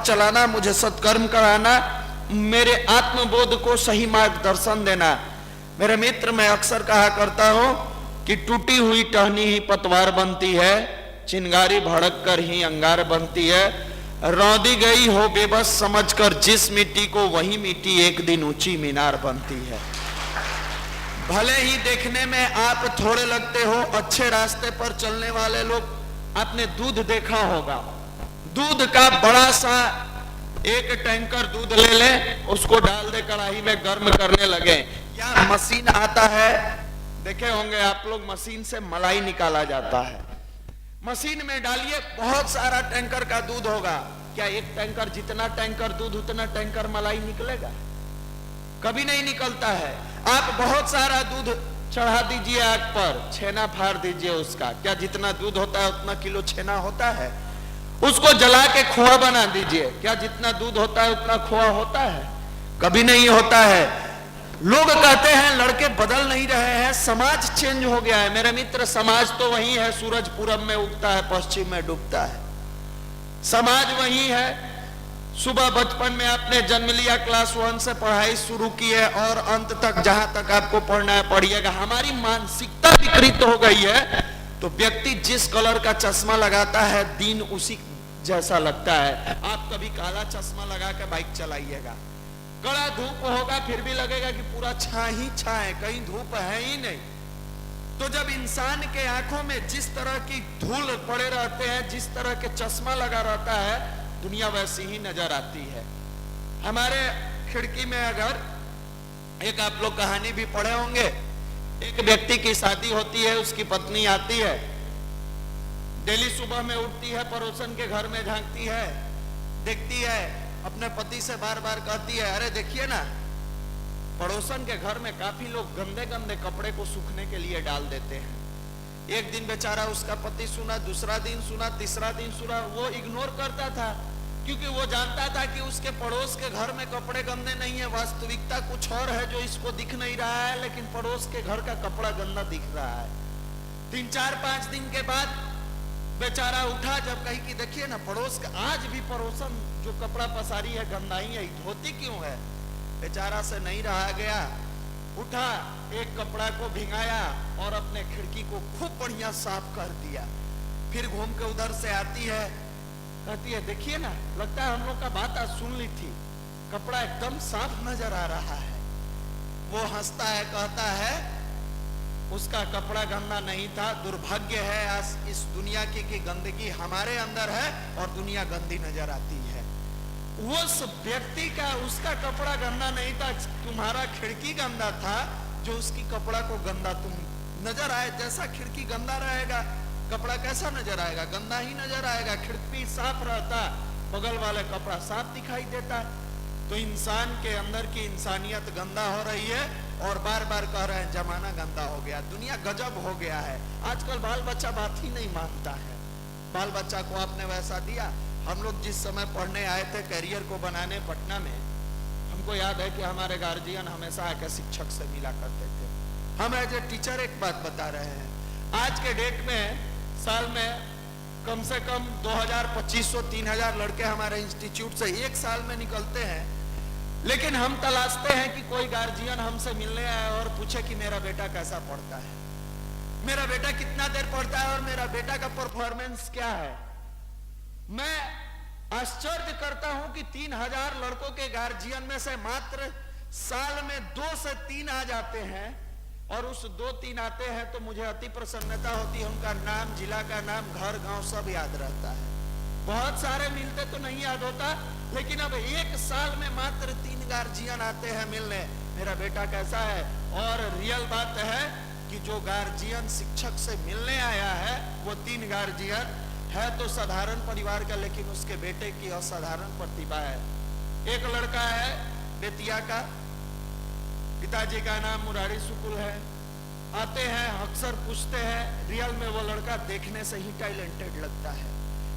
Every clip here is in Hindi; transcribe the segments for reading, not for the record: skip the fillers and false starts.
चलाना, मुझे सत्कर्म कराना, मेरे आत्मबोध को सही मार्गदर्शन देना। मेरे मित्र, मैं अक्सर कहा करता हूं कि टूटी हुई टहनी ही पतवार बनती है, चिंगारी भड़क कर ही अंगार बनती है। रौंदी गई हो बेबस समझकर जिस मिट्टी को, वही मिट्टी एक दिन ऊंची मीनार बनती है। भले ही देखने में आप थोड़े लगते हो, अच्छे रास्ते पर चलने वाले लोग, आपने दूध देखा होगा, दूध का बड़ा सा एक टैंकर दूध ले ले, उसको डाल दे कढ़ाई में, गर्म करने लगे, या मशीन आता है, देखे होंगे आप लोग, मशीन से मलाई निकाला जाता है, मशीन में डालिए, बहुत सारा टैंकर का दूध होगा। क्या एक टैंकर, जितना टैंकर दूध उतना टैंकर मलाई निकलेगा? कभी नहीं निकलता है। आप बहुत सारा दूध चढ़ा दीजिए आग पर, छेना फाड़ दीजिए उसका, क्या जितना दूध होता है उतना किलो छेना होता है? उसको जला के खोआ बना दीजिए, क्या जितना दूध होता है उतना खोआ होता है? कभी नहीं होता है। लोग कहते हैं लड़के बदल नहीं रहे हैं, समाज चेंज हो गया है। मेरे मित्र, समाज तो वही है, सूरज पूरब में उगता है, पश्चिम में डूबता है, समाज वही है। सुबह बचपन में आपने जन्म लिया, क्लास 1 से पढ़ाई शुरू की है और अंत तक जहां तक आपको पढ़ना है पढ़िएगा। हमारी मानसिकता विकृत हो गई है, तो व्यक्ति जिस कलर का चश्मा लगाता है दिन उसी जैसा लगता है। आप कभी काला चश्मा लगा के बाइक चलाइएगा, कड़ा धूप होगा फिर भी लगेगा कि पूरा छा ही छा है, कहीं धूप है ही नहीं। तो जब इंसान के आंखों में जिस तरह की धूल पड़े रहते हैं, जिस तरह के चश्मा लगा रहता है, दुनिया वैसी ही नजर आती है। हमारे खिड़की में अगर एक, आप लोग कहानी भी पढ़े होंगे, एक व्यक्ति की शादी होती है, उसकी पत्नी आती है, डेली सुबह में उठती है, पड़ोसन के घर में झांकती है, देखती है, अपने पति से बार बार कहती है, अरे देखिए ना, पड़ोसन के घर में काफी लोग गंदे गंदे कपड़े को सूखने के लिए डाल देते हैं। एक दिन बेचारा उसका पति सुना, दूसरा दिन सुना, तीसरा दिन सुना, वो इग्नोर करता था, क्योंकि वो जानता था कि उसके पड़ोस के घर में कपड़े गंदे नहीं है, वास्तविकता कुछ और है जो इसको दिख नहीं रहा है, लेकिन पड़ोस के घर का कपड़ा गंदा दिख रहा है। 3-4-5 दिन के बाद बेचारा उठा, जब कही कि देखिए ना, पड़ोस का आज भी पड़ोसन जो कपड़ा पसारी है गंदा ही है, धोती क्यों है? बेचारा से नहीं रहा गया, उठा, एक कपड़ा को भिंगाया और अपने खिड़की को खूब बढ़िया साफ कर दिया। फिर घूम के उधर से आती है, कहती है, देखिए ना, लगता है हम लोग का बात आज सुन ली थी, कपड़ा एकदम साफ नजर आ रहा है। वो हंसता है, कहता है उसका कपड़ा गंदा नहीं था, दुर्भाग्य है आज इस दुनिया की गंदगी हमारे अंदर है और दुनिया गंदी नजर आती है। उस व्यक्ति का, उसका कपड़ा गंदा नहीं था, तुम्हारा खिड़की गंदा था, जो उसकी कपड़ा को गंदा तुम नजर आए। जैसा खिड़की गंदा रहेगा, कपड़ा कैसा नजर आएगा? गंदा ही नजर आएगा। खिड़की साफ रहता, बगल वाले कपड़ा साफ दिखाई देता। तो इंसान के अंदर की इंसानियत गंदा हो रही है और बार बार कह रहे हैं जमाना गंदा हो गया, दुनिया गजब हो गया है। आजकल बाल बच्चा बात ही नहीं मानता है। बाल बच्चा को आपने वैसा दिया। हम लोग जिस समय पढ़ने आए थे करियर को बनाने पटना में, हमको याद है कि हमारे गार्जियन हमेशा आकर शिक्षक से मिला करते थे। हम एज ए टीचर एक बात बता रहे हैं, आज के डेट में साल में कम से कम 2500-3000 लड़के हमारे इंस्टीट्यूट से एक साल में निकलते हैं, लेकिन हम तलाशते हैं कि कोई गार्जियन हमसे मिलने आए और पूछे कि मेरा बेटा कैसा पढ़ता है, मेरा बेटा कितना देर पढ़ता है और मेरा बेटा का परफॉर्मेंस क्या है। मैं आश्चर्य करता हूं कि 3000 लड़कों के गार्जियन में से मात्र साल में 2 से 3 आ जाते हैं, और उस 2-3 आते हैं तो मुझे अति प्रसन्नता होती है। उनका नाम, जिला का नाम, घर गांव सब याद रहता है। बहुत सारे मिलते तो नहीं याद होता, लेकिन अब एक साल में मात्र 3 गार्जियन आते हैं मिलने, मेरा बेटा कैसा है। और रियल बात है कि जो गार्जियन शिक्षक से मिलने आया है वो 3 गार्जियन है तो साधारण परिवार का, लेकिन उसके बेटे की असाधारण प्रतिभा है। एक लड़का है बेतिया का, पिताजी का नाम मुरारी शुक्ल है। आते हैं, अक्सर पूछते हैं, रियल में वो लड़का देखने से ही टैलेंटेड लगता है।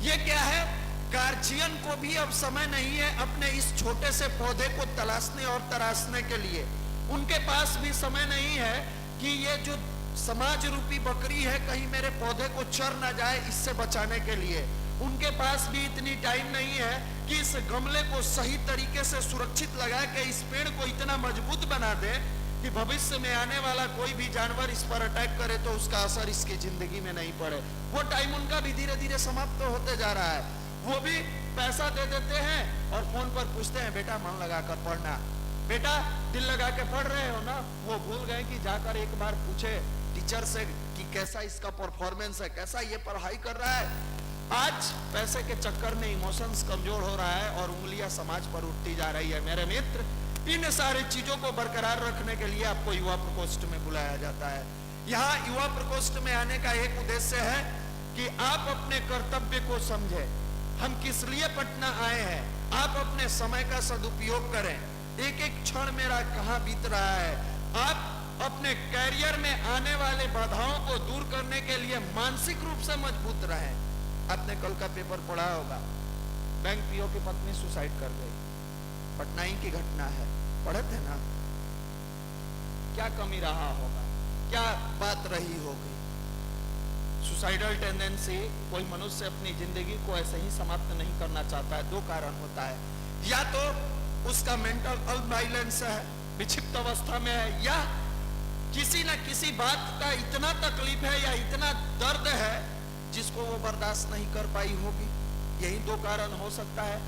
ये क्या है, गार्जियन को भी अब समय नहीं है अपने इस छोटे से पौधे को तलाशने और तराशने के लिए। उनके पास भी समय नहीं है कि ये जो समाज रूपी बकरी है कहीं मेरे पौधे को चर ना जाए, इससे बचाने के लिए। उनके पास भी इतनी टाइम नहीं है कि इस गमले को सही तरीके से सुरक्षित लगा के इस पेड़ को इतना मजबूत बना दे कि भविष्य में आने वाला कोई भी जानवर इस पर अटैक करे तो उसका असर इसकी जिंदगी में नहीं पड़े। वो टाइम उनका भी धीरे धीरे समाप्त होते जा रहा है। वो भी पैसा दे देते हैं और फोन पर पूछते हैं बेटा मन लगाकर पढ़ना, बेटा दिल लगा के पढ़ रहे हो ना। वो भूल गए कि जाकर एक बार पूछे टीचर से कि कैसा इसका परफॉर्मेंस है, कैसा ये पढ़ाई कर रहा है। आज पैसे के चक्कर में इमोशंस कमजोर हो रहा है और उंगलियां समाज पर उठती जा रही है। मेरे मित्र, इन सारी चीजों को बरकरार रखने के लिए आपको युवा प्रकोष्ठ में बुलाया जाता है। यहाँ युवा प्रकोष्ठ में आने का एक उद्देश्य है कि आप अपने कर्तव्य को समझे। हम किस लिए पटना आए हैं, आप अपने समय का सदुपयोग करें। एक एक क्षण मेरा कहाँ बीत रहा है। आप अपने कैरियर में आने वाले बाधाओं को दूर करने के लिए मानसिक रूप से मजबूत रहें। आपने कल का पेपर पढ़ा होगा, बैंक पीओ की पत्नी सुसाइड कर गई। पटना ही की घटना है, पढ़े थे ना। क्या कमी रहा होगा, क्या बात रही होगी। सुसाइडल टेंडेंसी, कोई मनुष्य अपनी जिंदगी को ऐसे ही समाप्त नहीं करना चाहता है। दो कारण होता है, या तो उसका मेंटल अनबैलेंस है, विक्षिप्त अवस्था में है, या किसी न किसी बात का इतना तकलीफ है या इतना दर्द है जिसको वो बर्दाश्त नहीं कर पाई होगी। यही दो कारण हो सकता है।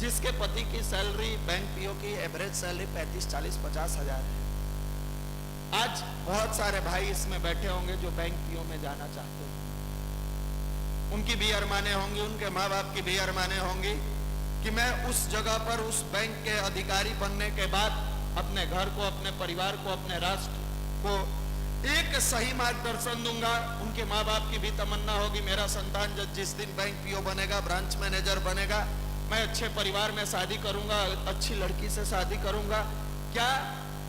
जिसके पति की सैलरी, बैंक पीओ की एवरेज सैलरी 35, 40, 50 हजार है। आज बहुत सारे भाई इसमें बैठे होंगे जो बैंक पीओ में जाना चाहते हैं। उनकी भी अरमाने होंगी, उनके माँ बाप की भी अरमाने होंगी कि मैं उस जगह पर उस बैंक के अधिकारी बनने के बाद अपने घर को, अपने परिवार को, अपने राष्ट्र को एक सही मार्गदर्शन दूंगा। उनके माँ बाप की भी तमन्ना होगी मेरा संतान जिस दिन बैंक पीओ बनेगा, ब्रांच मैनेजर बनेगा, मैं अच्छे परिवार में शादी करूंगा, अच्छी लड़की से शादी करूंगा। क्या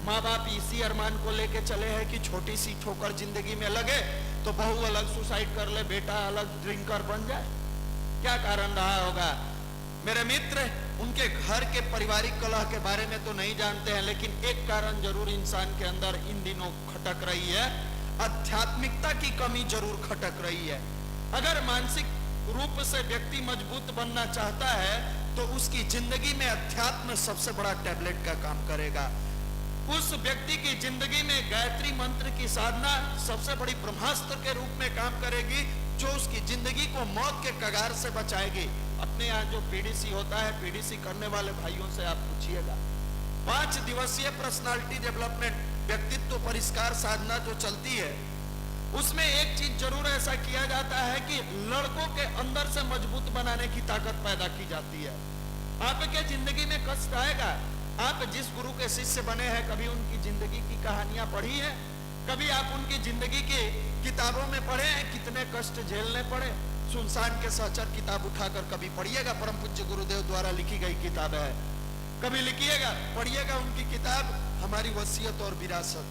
माँ बाप इसी अरमान को लेके चले हैं कि छोटी सी ठोकर जिंदगी में लगे तो बहू अलग सुसाइड कर ले, बेटा अलग ड्रिंकर बन जाए? क्या कारण रहा होगा? मेरे मित्र, उनके घर के पारिवारिक कलह के बारे में तो नहीं जानते हैं, लेकिन एक कारण जरूर इंसान के अंदर इन दिनों खटक रही है, आध्यात्मिकता की कमी जरूर खटक रही है। अगर मानसिक रूप से व्यक्ति मजबूत बनना चाहता है तो उसकी जिंदगी में अध्यात्म सबसे बड़ा टैबलेट का काम करेगा। उस व्यक्ति की जिंदगी में गायत्री मंत्र की साधना सबसे बड़ी ब्रह्मास्त्र के रूप में काम करेगी, जो उसकी जिंदगी को मौत के कगार से बचाएगी। अपने यहाँ जो पीडीसी होता है, पीडीसी करने वाले भाइयों से आप पूछिएगा, 5 दिवसीय पर्सनालिटी डेवलपमेंट व्यक्तित्व परिष्कार साधना जो चलती है, उसमें एक चीज जरूर ऐसा किया जाता है कि लड़कों के अंदर से मजबूत बनाने की ताकत पैदा की जाती है। आपके जिंदगी में कष्ट आएगा, आप जिस गुरु के शिष्य बने हैं, कभी उनकी जिंदगी की कहानियां पढ़ी है? कभी आप उनकी जिंदगी की किताबों में पढ़े हैं कितने कष्ट झेलने पड़े? सुनसान के सहचर किताब उठाकर कभी पढ़िएगा, परम पूज्य गुरुदेव द्वारा लिखी गई किताब है, कभी लिखिएगा, पढ़िएगा उनकी किताब हमारी वसीयत और विरासत।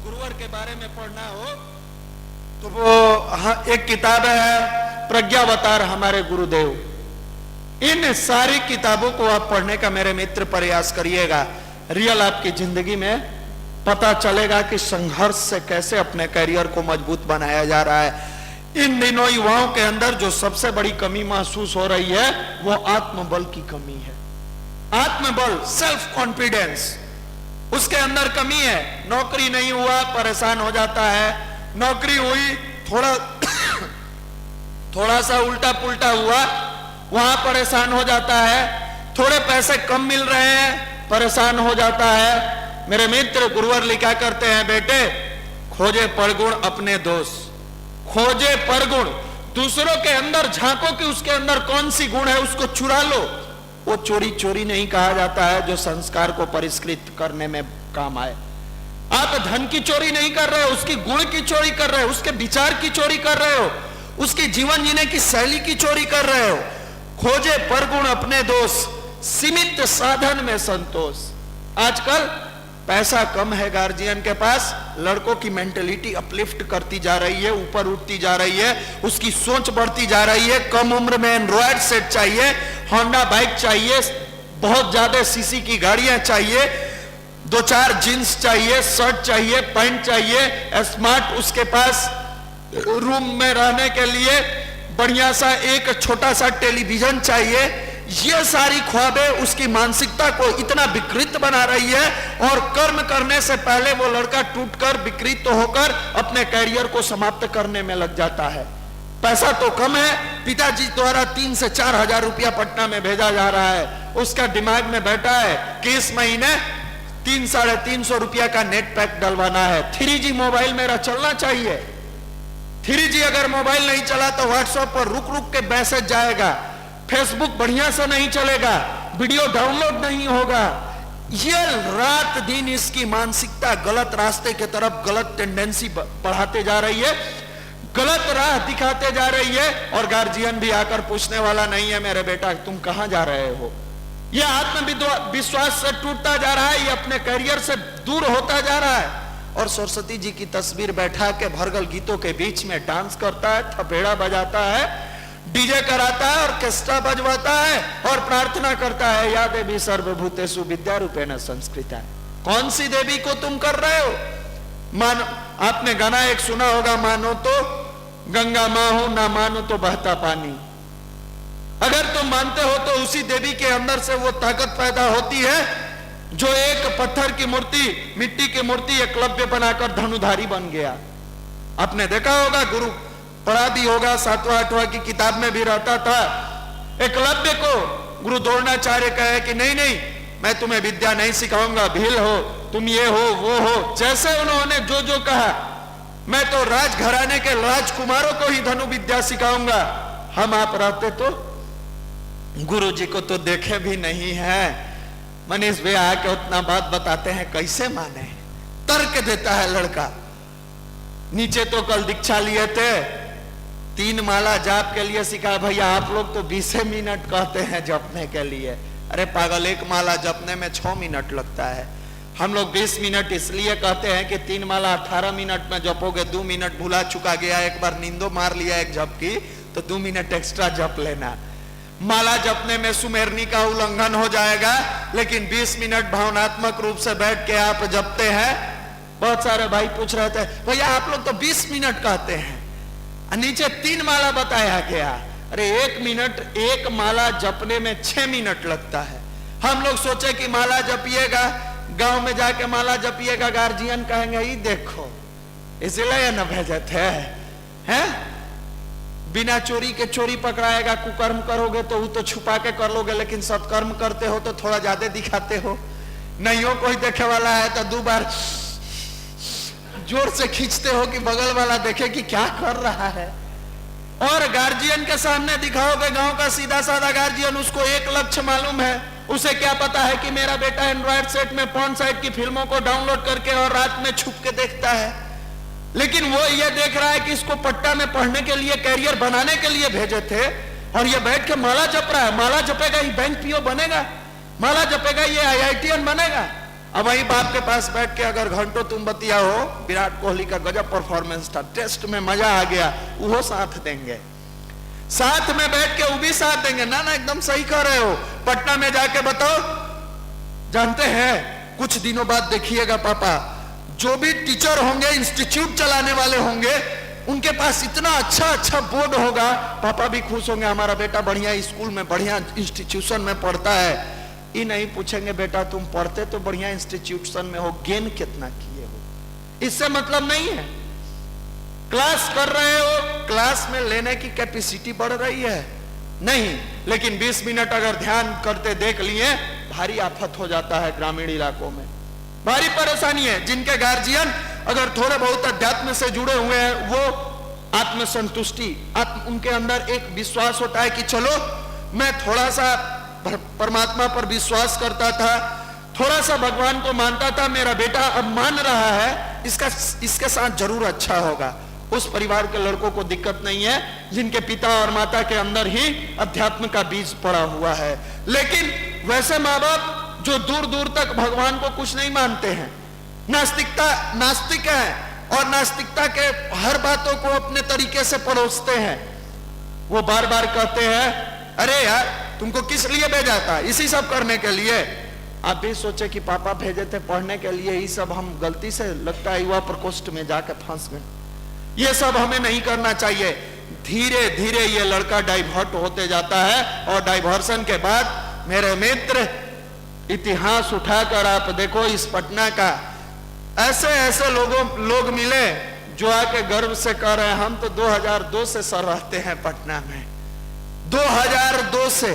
गुरुवर के बारे में पढ़ना हो तो वो एक किताब है प्रज्ञावतार हमारे गुरुदेव। इन सारी किताबों को आप पढ़ने का मेरे मित्र प्रयास करिएगा। रियल आपकी जिंदगी में पता चलेगा कि संघर्ष से कैसे अपने करियर को मजबूत बनाया जा रहा है। इन दिनों युवाओं के अंदर जो सबसे बड़ी कमी महसूस हो रही है वो आत्मबल की कमी है। आत्मबल, सेल्फ कॉन्फिडेंस, उसके अंदर कमी है। नौकरी नहीं हुआ परेशान हो जाता है, नौकरी हुई थोड़ा सा उल्टा पुल्टा हुआ वहां परेशान हो जाता है, थोड़े पैसे कम मिल रहे हैं परेशान हो जाता है। मेरे मित्र गुरुवर लिखा करते हैं, बेटे खोजे परगुण अपने दोष, खोजे परगुण, दूसरों के अंदर झांको कि उसके अंदर कौन सी गुण है, उसको चुरा लो। वो चोरी चोरी नहीं कहा जाता है जो संस्कार को परिष्कृत करने में काम आए। आप धन की चोरी नहीं कर रहे हो, उसकी गुण की चोरी कर रहे हो, उसके विचार की चोरी कर रहे हो, उसकी जीवन जीने की शैली की चोरी कर रहे हो। खोजे परगुण अपने दोष, सीमित साधन में संतोष। आजकल पैसा कम है गार्जियन के पास, लड़कों की मेंटेलिटी अपलिफ्ट करती जा रही है, ऊपर उठती जा रही है, उसकी सोच बढ़ती जा रही है। कम उम्र में एंड्रॉयड सेट चाहिए, होंडा बाइक चाहिए, बहुत ज्यादा सीसी की गाड़ियां चाहिए, 2-4 जींस चाहिए, शर्ट चाहिए, पैंट चाहिए, स्मार्ट उसके पास रूम में रहने के लिए बढ़िया सा एक छोटा सा टेलीविजन चाहिए। ये सारी ख्वाबें उसकी मानसिकता को इतना विकृत बना रही है और कर्म करने से पहले वो लड़का टूटकर विकृत होकर अपने कैरियर को समाप्त करने में लग जाता है। पैसा तो कम है, पिताजी द्वारा 3 से 4 हजार रुपया पटना में भेजा जा रहा है। उसका दिमाग में बैठा है कि इस महीने 300-350 रुपया का नेट पैक डलवाना है। 3G मोबाइल मेरा चलना चाहिए। 3G अगर मोबाइल नहीं चला तो व्हाट्सएप पर रुक रुक के मैसेज जाएगा, फेसबुक बढ़िया से नहीं चलेगा, वीडियो डाउनलोड नहीं होगा। ये रात दिन इसकी मानसिकता गलत रास्ते की तरफ, गलत टेंडेंसी बढ़ाते जा रही है, गलत राह दिखाते जा रही है। और गार्जियन भी आकर पूछने वाला नहीं है, मेरे बेटा तुम कहां जा रहे हो। यह आत्मविश्वास से टूटता जा रहा है, ये अपने करियर से दूर होता जा रहा है। और सरस्वती जी की तस्वीर बैठा के भरगल गीतों के बीच में डांस करता है, थपेड़ा बजाता है, डीजे कराता है, ऑर्केस्ट्रा बजवाता है और प्रार्थना करता है, या देवी सर्वभूतेषु विद्यारूपेण संस्कृता। कौन सी देवी को तुम कर रहे हो? मानो, आपने गाना एक सुना होगा, मानो तो गंगा मां हो, ना मानो तो बहता पानी। अगर तुम मानते हो तो उसी देवी के अंदर से वो ताकत पैदा होती है जो एक पत्थर की मूर्ति, मिट्टी की मूर्ति एकलव्य बनाकर धनुधारी बन गया। आपने देखा होगा, गुरु पढ़ा भी होगा, 7वां 8वां की किताब में भी रहता था। एकलव्य को गुरु द्रोणाचार्य कहे कि नहीं नहीं, मैं तुम्हें विद्या नहीं सिखाऊंगा, भील हो तुम, ये हो वो हो। जैसे उन्होंने जो जो कहा, मैं तो राजघराने के राजकुमारों को ही धनु विद्या सिखाऊंगा। हम आप रहते तो गुरु जी को तो देखे भी नहीं है। मनीष भैया आके उतना बात बताते हैं, कैसे माने? तर्क देता है लड़का। नीचे तो कल दीक्षा लिए थे, 3 माला जाप के लिए सिखा। भैया आप लोग तो 20 मिनट कहते हैं जपने के लिए। अरे पागल, 1 माला जपने में 6 मिनट लगता है। हम लोग 20 मिनट इसलिए कहते हैं कि 3 माला 18 मिनट में जपोगे। 2 मिनट भुला चुका गया, एक बार नींदो मार लिया एक जप की, तो 2 मिनट एक्स्ट्रा जप लेना। माला जपने में सुमेरनी का उल्लंघन हो जाएगा, लेकिन 20 मिनट भावनात्मक रूप से बैठ के आप जपते हैं। बहुत सारे भाई पूछ रहे थे, भैया आप लोग तो 20 मिनट कहते हैं, नीचे 3 माला बताया गया। अरे 1 मिनट, 1 माला जपने में 6 मिनट लगता है। हम लोग सोचे कि माला जपिएगा, गांव में जाके माला जपिएगा, गार्जियन कहेंगे ही देखो इसलिए न भेजे थे, हैं? बिना चोरी के चोरी पकड़ाएगा। कुकर्म करोगे तो वो तो छुपा के कर लोगे, लेकिन सत्कर्म करते हो तो थोड़ा ज्यादा दिखाते हो। नहीं हो कोई देखे वाला है तो 2 बार जोर से खींचते हो कि बगल वाला देखे कि क्या कर रहा है। और गार्जियन के सामने दिखाओगे, गांव का सीधा साधा गार्जियन, उसको एक लक्ष्य मालूम है। उसे क्या पता है कि मेरा बेटा एंड्रॉइड सेट में पॉर्न साइट की फिल्मों को डाउनलोड करके और रात में छुप के देखता है। लेकिन वो ये देख रहा है कि इसको पट्टा में पढ़ने के लिए, कैरियर बनाने के लिए भेजे थे, और ये बैठ के माला जप रहा है। माला जपेगा ये बैंक पीओ बनेगा, माला जपेगा ये IITN बनेगा। अब वही बाप के पास बैठ के अगर घंटों तुम बतिया हो, विराट कोहली का गजब परफॉर्मेंस था, टेस्ट में मजा आ गया, वो साथ देंगे। साथ में बैठ के वो भी साथ देंगे। ना ना एकदम सही कह रहे हो, पटना में जाके बताओ। जानते हैं कुछ दिनों बाद देखिएगा पापा, जो भी टीचर होंगे, इंस्टीट्यूट चलाने वाले होंगे, उनके पास इतना अच्छा बोर्ड होगा, पापा भी खुश होंगे, हमारा बेटा बढ़िया स्कूल में, बढ़िया इंस्टीट्यूशन में पढ़ता है। ये नहीं पूछेंगे बेटा तुम पढ़ते तो बढ़िया इंस्टीट्यूशन में हो, गेन कितना किए हो। इससे मतलब नहीं है। क्लास कर रहे हो, क्लास में लेने की कैपेसिटी बढ़ रही है नहीं, लेकिन 20 मिनट अगर ध्यान करते देख लिए, भारी आफत हो जाता है। ग्रामीण इलाकों में भारी परेशानी है। जिनके गार्जियन अगर थोड़े बहुत अध्यात्म से जुड़े हुए हैं, वो आत्मसंतुष्टि, उनके अंदर एक विश्वास होता है कि चलो मैं थोड़ा सा परमात्मा पर विश्वास करता था, थोड़ा सा भगवान को मानता था, मेरा बेटा अब मान रहा है, इसके साथ जरूर अच्छा होगा। उस परिवार के लड़कों को दिक्कत नहीं है जिनके पिता और माता के अंदर ही अध्यात्म का बीज पड़ा हुआ है। लेकिन वैसे माँ बाप जो दूर दूर तक भगवान को कुछ नहीं मानते हैं, नास्तिक है और नास्तिकता के हर बातों को अपने तरीके से परोसते हैं, वो बार बार कहते हैं अरे यार तुमको किस लिए भेजा था, इसी सब करने के लिए। आप भी सोचे कि पापा भेजे थे पढ़ने के लिए, ये सब हम गलती से लगता है युवा प्रकोष्ठ में जाकर फंस गए। ये सब हमें नहीं करना चाहिए। धीरे धीरे ये लड़का डाइवर्ट होते जाता है। और डाइवर्सन के बाद मेरे मित्र, इतिहास उठाकर आप देखो इस पटना का, ऐसे ऐसे लोग मिले जो आके गर्व से कह रहे हैं हम तो 2002 से सर रहते हैं पटना में। 2002 से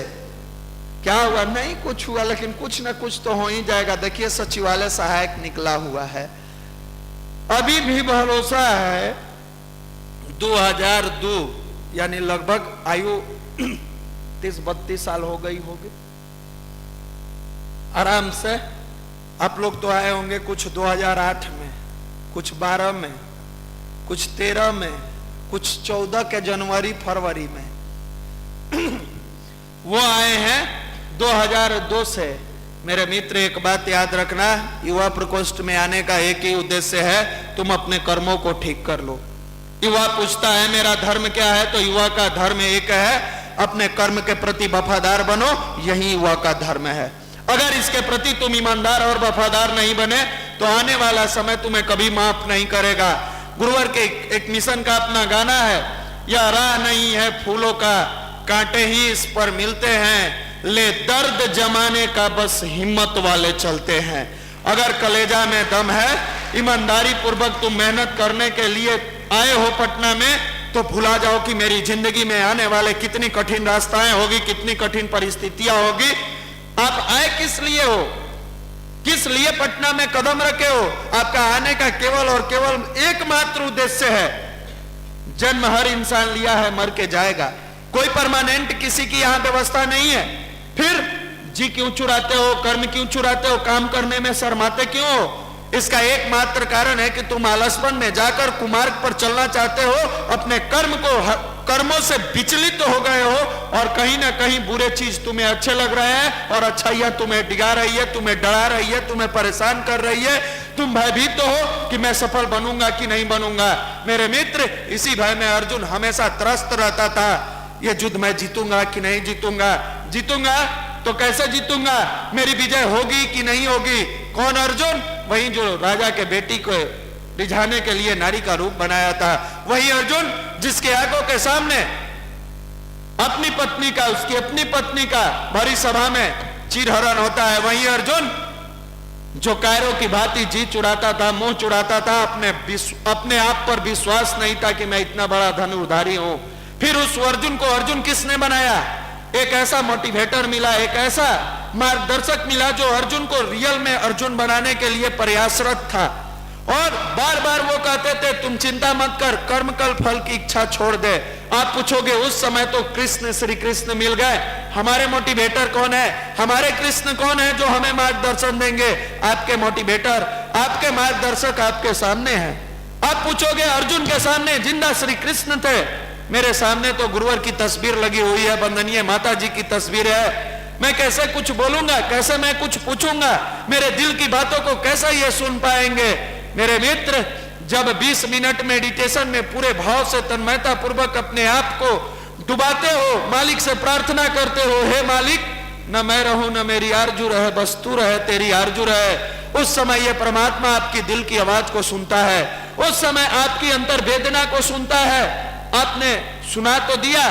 क्या हुआ? नहीं कुछ हुआ, लेकिन कुछ ना कुछ तो हो ही जाएगा। देखिए सचिवालय सहायक निकला हुआ है, अभी भी भरोसा है 2002 यानी लगभग आयु 30-32 साल हो गई होगी आराम से। आप लोग तो आए होंगे कुछ 2008 में, कुछ 12 में, कुछ 13 में, कुछ 14 के जनवरी फरवरी में वो आए हैं 2002 से। मेरे मित्र एक बात याद रखना, युवा प्रकोष्ठ में आने का एक ही उद्देश्य है, तुम अपने कर्मों को ठीक कर लो। युवा पूछता है मेरा धर्म क्या है, तो युवा का धर्म एक है, अपने कर्म के प्रति वफादार बनो, यही युवा का धर्म है। अगर इसके प्रति तुम ईमानदार और वफादार नहीं बने तो आने वाला समय तुम्हें कभी माफ नहीं करेगा। गुरुवर के एक मिशन का अपना गाना है, यह राह नहीं है फूलों का, कांटे ही इस पर मिलते हैं, ले दर्द जमाने का बस हिम्मत वाले चलते हैं। अगर कलेजा में दम है, ईमानदारी पूर्वक तुम मेहनत करने के लिए आए हो पटना में, तो भुला जाओ कि मेरी जिंदगी में आने वाले कितनी कठिन रास्ताएं होगी, कितनी कठिन परिस्थितियां होगी। आप आए किस लिए हो, किस लिए पटना में कदम रखे हो? आपका आने का केवल और केवल एकमात्र उद्देश्य है, जन्म हर इंसान लिया है, मर के जाएगा, कोई परमानेंट किसी की यहां व्यवस्था नहीं है। फिर जी क्यों चुराते हो, कर्म क्यों चुराते हो, काम करने में शर्माते क्यों हो? इसका एकमात्र कारण है कि तुम आलसपन में जाकर कुमार्ग पर चलना चाहते हो, अपने कर्मों से विचलित हो गए हो, और कहीं ना कहीं बुरे चीज तुम्हें अच्छे लग रहे हैं और अच्छाइयां तुम्हें डिगा रही है, तुम्हें डरा रही है, तुम्हें परेशान कर रही है। तुम भयभीत तो हो कि मैं सफल बनूंगा कि नहीं बनूंगा। मेरे मित्र, इसी भय में अर्जुन हमेशा त्रस्त रहता था, ये युद्ध मैं जीतूंगा कि नहीं जीतूंगा, जीतूंगा तो कैसे जीतूंगा, मेरी विजय होगी कि नहीं होगी। कौन अर्जुन? वही जो राजा के बेटी को रिझाने के लिए नारी का रूप बनाया था, वही अर्जुन जिसके आंखों के सामने अपनी पत्नी का, उसकी अपनी पत्नी का भरी सभा में चीरहरण होता है, वही अर्जुन जो कायरों की भांति जी चुराता था, मुंह चुराता था, अपने आप पर विश्वास नहीं था कि मैं इतना बड़ा धनुर्धारी हूं। फिर उस अर्जुन को अर्जुन किसने बनाया? एक ऐसा मोटिवेटर मिला, एक ऐसा मार्गदर्शक मिला जो अर्जुन को रियल में अर्जुन बनाने के लिए प्रयासरत था। और बार बार वो कहते थे तुम चिंता मत कर, कर्म कल फल की इच्छा छोड़ दे। आप पूछोगे उस समय तो कृष्ण, श्री कृष्ण मिल गए, हमारे मोटिवेटर कौन है, हमारे कृष्ण कौन है जो हमें मार्गदर्शन देंगे? आपके मोटिवेटर, आपके मार्गदर्शक आपके सामने हैं। आप पूछोगे अर्जुन के सामने जिंदा श्री कृष्ण थे, मेरे सामने तो गुरुवर की तस्वीर लगी हुई है, वंदनीय माता जी की तस्वीर है, मैं कैसे कुछ बोलूंगा, कैसे मैं कुछ पूछूंगा, मेरे दिल की बातों को कैसे ये सुन पाएंगे? मेरे मित्र, जब 20 मिनट मेडिटेशन में पूरे भाव से तन्मयता पूर्वक अपने आप को डुबाते हो, मालिक से प्रार्थना करते हो, हे मालिक न मैं रहूं न मेरी आरजू रहे, बस तू रहे, तेरी आरजू रहे, उस समय ये परमात्मा आपकी दिल की आवाज को सुनता है, उस समय आपकी अंतर वेदना को सुनता है। आपने सुना तो दिया,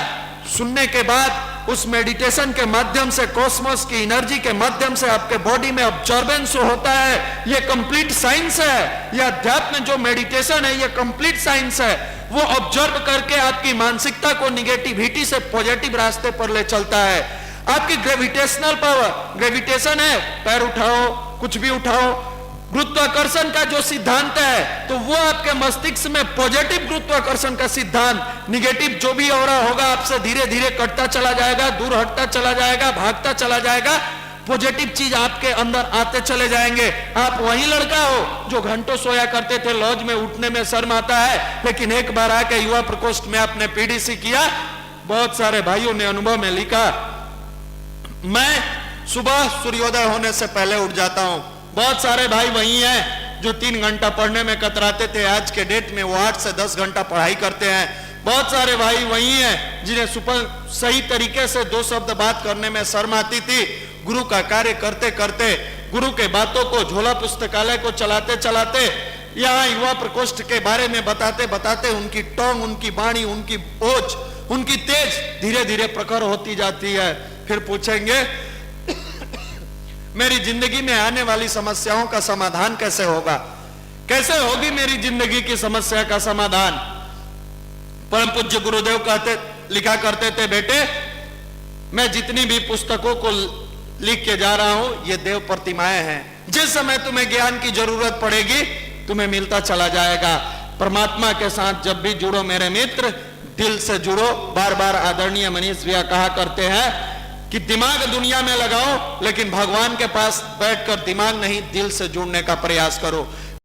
सुनने के बाद उस मेडिटेशन के माध्यम से, कॉस्मोस की एनर्जी के माध्यम से आपके बॉडी में ऑब्जर्वेंस होता है। ये कंप्लीट साइंस है, ये अध्यात्म जो मेडिटेशन है ये कंप्लीट साइंस है। वो ऑब्जर्व करके आपकी मानसिकता को निगेटिविटी से पॉजिटिव रास्ते पर ले चलता है। आपकी ग्रेविटेशनल पावर, ग्रेविटेशन है, पैर उठाओ, कुछ भी उठाओ, गुरुत्वाकर्षण का जो सिद्धांत है तो वो आपके मस्तिष्क में पॉजिटिव गुरुत्वाकर्षण का सिद्धांत, निगेटिव जो भी ऑरा होगा आपसे धीरे धीरे कटता चला जाएगा, दूर हटता चला जाएगा, भागता चला जाएगा, पॉजिटिव चीज आपके अंदर आते चले जाएंगे। आप वही लड़का हो जो घंटों सोया करते थे, लॉज में उठने में शर्म आता है, लेकिन एक बार आके युवा प्रकोष्ठ में आपने पीडीसी किया। बहुत सारे भाइयों ने अनुभव में लिखा, मैं सुबह सूर्योदय होने से पहले उठ जाता हूं। बहुत सारे भाई वही हैं जो 3 घंटा पढ़ने में कतराते थे, आज के डेट में वो 8 से 10 घंटा पढ़ाई करते हैं। बहुत सारे भाई वही हैं जिन्हें सुपर सही तरीके से 2 शब्द बात करने में शर्म आती थी। गुरु का कार्य करते करते, गुरु के बातों को, झोला पुस्तकालय को चलाते चलाते यहाँ युवा प्रकोष्ठ के बारे में बताते बताते उनकी टोंग, उनकी बाणी, उनकी ओज, उनकी तेज धीरे धीरे प्रखर होती जाती है। फिर पूछेंगे मेरी जिंदगी में आने वाली समस्याओं का समाधान कैसे होगा, कैसे होगी मेरी जिंदगी की समस्या का समाधान। परम पूज्य गुरुदेव लिखा करते थे, बेटे मैं जितनी भी पुस्तकों को लिख के जा रहा हूं ये देव प्रतिमाएं हैं, जिस समय तुम्हें ज्ञान की जरूरत पड़ेगी तुम्हें मिलता चला जाएगा। परमात्मा के साथ जब भी जुड़ो मेरे मित्र, दिल से जुड़ो। बार बार आदरणीय मनीष भैया कहा करते हैं कि दिमाग दुनिया में लगाओ लेकिन भगवान के पास बैठकर दिमाग नहीं, दिल से जुड़ने का प्रयास करो।